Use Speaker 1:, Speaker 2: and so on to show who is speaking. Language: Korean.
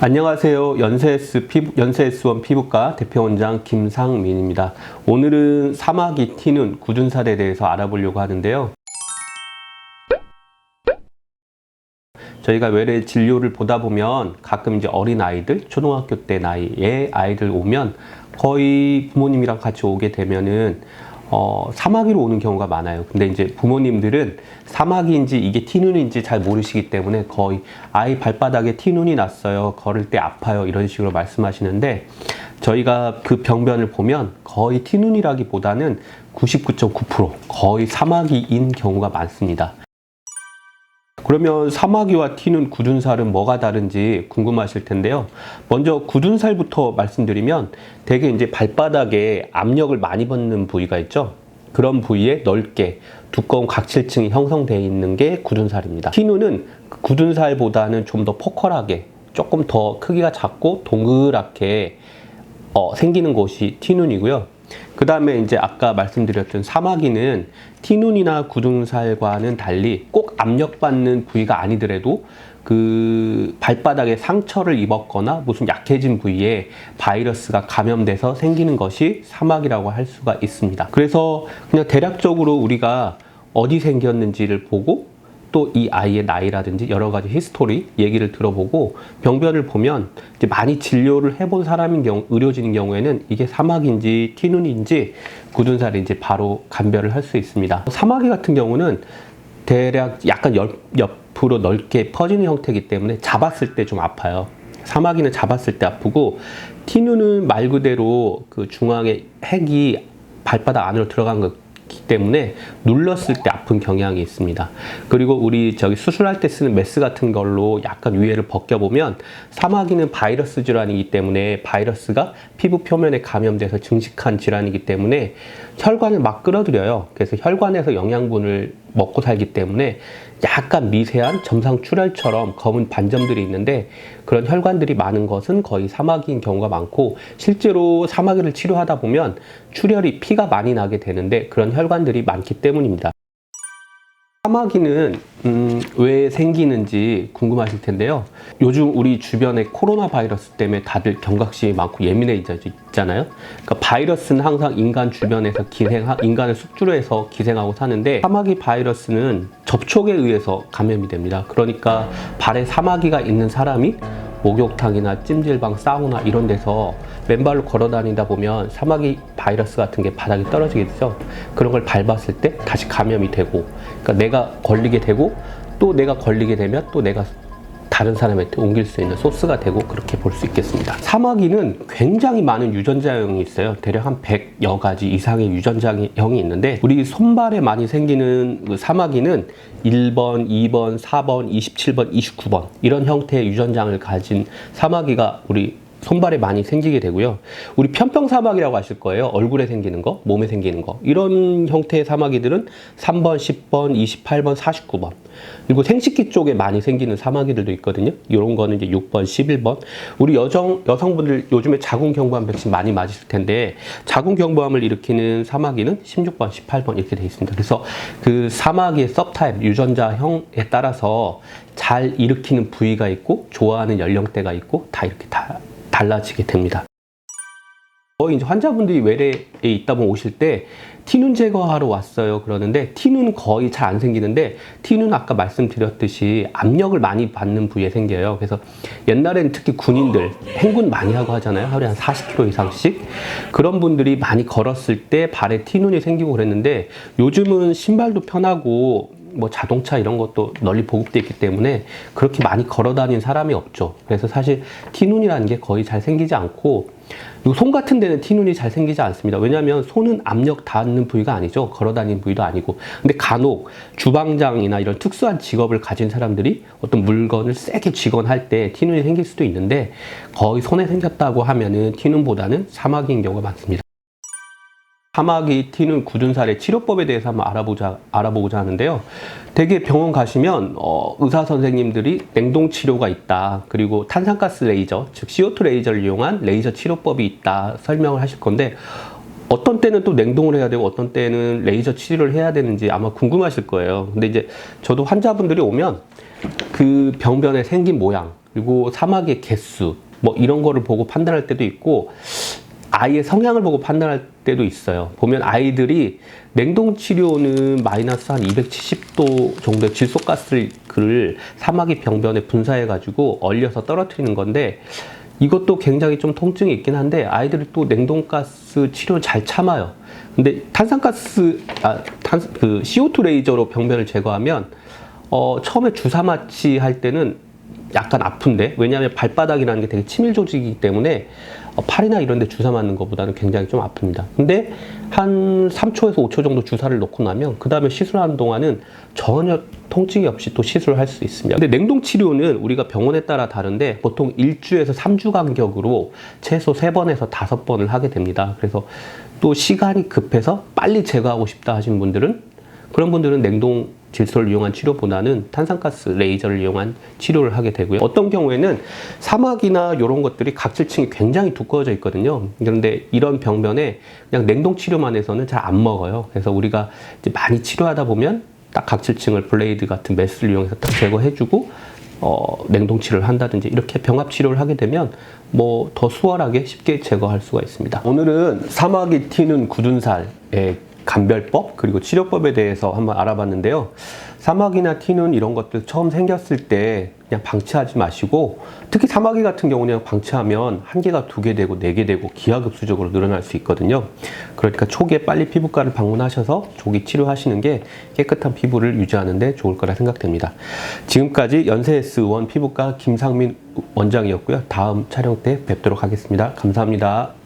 Speaker 1: 안녕하세요. 연세S1 피부과 대표원장 김상민입니다. 오늘은 사마귀 티눈 굳은 살에 대해서 알아보려고 하는데요. 저희가 외래 진료를 보다 보면 가끔 이제 어린 아이들, 초등학교 때 나이의 아이들 오면 거의 부모님이랑 같이 오게 되면은 사마귀로 오는 경우가 많아요. 근데 이제 부모님들은 사마귀인지 이게 티눈인지 잘 모르시기 때문에 거의 아이 발바닥에 티눈이 났어요, 걸을 때 아파요, 이런 식으로 말씀하시는데, 저희가 그 병변을 보면 거의 티눈이라기보다는 99.9% 거의 사마귀인 경우가 많습니다. 그러면 사마귀와 티눈, 굳은 살은 뭐가 다른지 궁금하실 텐데요. 먼저 굳은 살부터 말씀드리면 대개 이제 발바닥에 압력을 많이 받는 부위가 있죠. 그런 부위에 넓게 두꺼운 각질층이 형성되어 있는 게 굳은 살입니다. 티눈은 굳은 살보다는 좀 더 포컬하게 조금 더 크기가 작고 동그랗게 생기는 곳이 티눈이고요. 그 다음에 이제 아까 말씀드렸던 사마귀는 티눈이나 굳은 살과는 달리 꼭 압력받는 부위가 아니더라도 그 발바닥에 상처를 입었거나 무슨 약해진 부위에 바이러스가 감염돼서 생기는 것이 사마귀라고 할 수가 있습니다. 그래서 그냥 대략적으로 우리가 어디 생겼는지를 보고 또 이 아이의 나이라든지 여러 가지 히스토리 얘기를 들어보고 병변을 보면 이제 많이 진료를 해본 사람인 경우, 의료진인 경우에는 이게 사마귀인지 티눈인지 굳은 살인지 바로 감별을 할 수 있습니다. 사마귀 같은 경우는 대략 약간 옆으로 넓게 퍼지는 형태이기 때문에 잡았을 때 좀 아파요. 사마귀는 잡았을 때 아프고, 티눈은 말 그대로 그 중앙에 핵이 발바닥 안으로 들어간 거 때문에 눌렀을 때 아픈 경향이 있습니다. 그리고 우리 수술할 때 쓰는 메스 같은 걸로 약간 위에를 벗겨보면 사마귀는 바이러스 질환이기 때문에 바이러스가 피부 표면에 감염돼서 증식한 질환이기 때문에 혈관을 막 끌어들여요. 그래서 혈관에서 영양분을 먹고 살기 때문에 약간 미세한 점상 출혈처럼 검은 반점들이 있는데, 그런 혈관들이 많은 것은 거의 사마귀인 경우가 많고, 실제로 사마귀를 치료하다 보면 출혈이 피가 많이 나게 되는데 그런 혈관들이 많기 때문입니다. 사마귀는 왜 생기는지 궁금하실 텐데요. 요즘 우리 주변에 코로나 바이러스 때문에 다들 경각심이 많고 예민해지잖아요. 그러니까 바이러스는 항상 인간 주변에서 인간을 숙주로 해서 기생하고 사는데, 사마귀 바이러스는 접촉에 의해서 감염이 됩니다. 그러니까 발에 사마귀가 있는 사람이 목욕탕이나 찜질방, 사우나 이런 데서 맨발로 걸어 다니다 보면 사마귀 바이러스 같은 게 바닥에 떨어지게 되죠. 그런 걸 밟았을 때 다시 감염이 되고, 그러니까 내가 걸리게 되고 또 내가 걸리게 되면 또 내가 다른 사람한테 옮길 수 있는 소스가 되고, 그렇게 볼 수 있겠습니다. 사마귀는 굉장히 많은 유전자형이 있어요. 대략 한 100여 가지 이상의 유전자형이 있는데, 우리 손발에 많이 생기는 그 사마귀는 1번, 2번, 4번, 27번, 29번 이런 형태의 유전장을 가진 사마귀가 우리 손발에 많이 생기게 되고요. 우리 편평사마귀라고 하실 거예요. 얼굴에 생기는 거, 몸에 생기는 거. 이런 형태의 사마귀들은 3번, 10번, 28번, 49번. 그리고 생식기 쪽에 많이 생기는 사마귀들도 있거든요. 이런 거는 이제 6번, 11번. 우리 여성분들 요즘에 자궁경부암 백신 많이 맞으실 텐데, 자궁경부암을 일으키는 사마귀는 16번, 18번 이렇게 돼 있습니다. 그래서 그 사마귀의 서브타입, 유전자형에 따라서 잘 일으키는 부위가 있고, 좋아하는 연령대가 있고, 다 이렇게 다 달라지게 됩니다. 이제 환자분들이 외래에 있다 보면 오실 때 티눈 제거하러 왔어요 그러는데, 티눈 거의 잘 안 생기는데, 티눈 아까 말씀드렸듯이 압력을 많이 받는 부위에 생겨요. 그래서 옛날에는 특히 군인들 행군 많이 하고 하잖아요. 하루에 한 40km 이상씩. 그런 분들이 많이 걸었을 때 발에 티눈이 생기고 그랬는데, 요즘은 신발도 편하고 뭐 자동차 이런 것도 널리 보급되어 있기 때문에 그렇게 많이 걸어 다니는 사람이 없죠. 그래서 사실 티눈이라는 게 거의 잘 생기지 않고, 손 같은 데는 티눈이 잘 생기지 않습니다. 왜냐하면 손은 압력 닿는 부위가 아니죠. 걸어 다니는 부위도 아니고. 근데 간혹 주방장이나 이런 특수한 직업을 가진 사람들이 어떤 물건을 세게 쥐거나 할 때 티눈이 생길 수도 있는데, 거의 손에 생겼다고 하면은 티눈보다는 사마귀인 경우가 많습니다. 사마귀, 티눈, 굳은 살의 치료법에 대해서 한번 알아보고자 하는데요. 대개 병원 가시면 의사 선생님들이 냉동 치료가 있다, 그리고 탄산가스 레이저, 즉 CO2 레이저를 이용한 레이저 치료법이 있다 설명을 하실 건데, 어떤 때는 또 냉동을 해야 되고 어떤 때는 레이저 치료를 해야 되는지 아마 궁금하실 거예요. 근데 이제 저도 환자분들이 오면 그 병변에 생긴 모양, 그리고 사막의 개수, 뭐 이런 거를 보고 판단할 때도 있고, 아이의 성향을 보고 판단할 때도 있어요. 보면 아이들이 냉동 치료는 마이너스 한 270도 정도의 질소가스를 사마귀 병변에 분사해 가지고 얼려서 떨어뜨리는 건데, 이것도 굉장히 좀 통증이 있긴 한데 아이들이 또 냉동가스 치료를 잘 참아요. 근데 그 CO2 레이저로 병변을 제거하면 처음에 주사 맞이 할 때는 약간 아픈데, 왜냐하면 발바닥이라는 게 되게 치밀 조직이기 때문에 팔이나 이런 데 주사 맞는 것보다는 굉장히 좀 아픕니다. 근데 한 3초에서 5초 정도 주사를 놓고 나면 그 다음에 시술하는 동안은 전혀 통증이 없이 또 시술을 할 수 있습니다. 근데 냉동 치료는 우리가 병원에 따라 다른데 보통 1주에서 3주 간격으로 최소 3번에서 5번을 하게 됩니다. 그래서 또 시간이 급해서 빨리 제거하고 싶다 하시는 분들은, 그런 분들은 냉동 질소를 이용한 치료보다는 탄산가스 레이저를 이용한 치료를 하게 되고요. 어떤 경우에는 사막이나 이런 것들이 각질층이 굉장히 두꺼워져 있거든요. 그런데 이런 병변에 그냥 냉동 치료만 해서는 잘 안 먹어요. 그래서 우리가 이제 많이 치료하다 보면 딱 각질층을 블레이드 같은 메스를 이용해서 딱 제거해주고 냉동 치료를 한다든지 이렇게 병합 치료를 하게 되면 뭐 더 수월하게 쉽게 제거할 수가 있습니다. 오늘은 사마귀 튀는 굳은 살의 감별법 그리고 치료법에 대해서 한번 알아봤는데요. 사마귀나 튀는 이런 것들 처음 생겼을 때 그냥 방치하지 마시고, 특히 사마귀 같은 경우는 방치하면 1개가 2개 되고 4개 되고 기하급수적으로 늘어날 수 있거든요. 그러니까 초기에 빨리 피부과를 방문하셔서 조기 치료하시는 게 깨끗한 피부를 유지하는 데 좋을 거라 생각됩니다. 지금까지 연세S 의원 피부과 김상민 원장이었고요. 다음 촬영 때 뵙도록 하겠습니다. 감사합니다.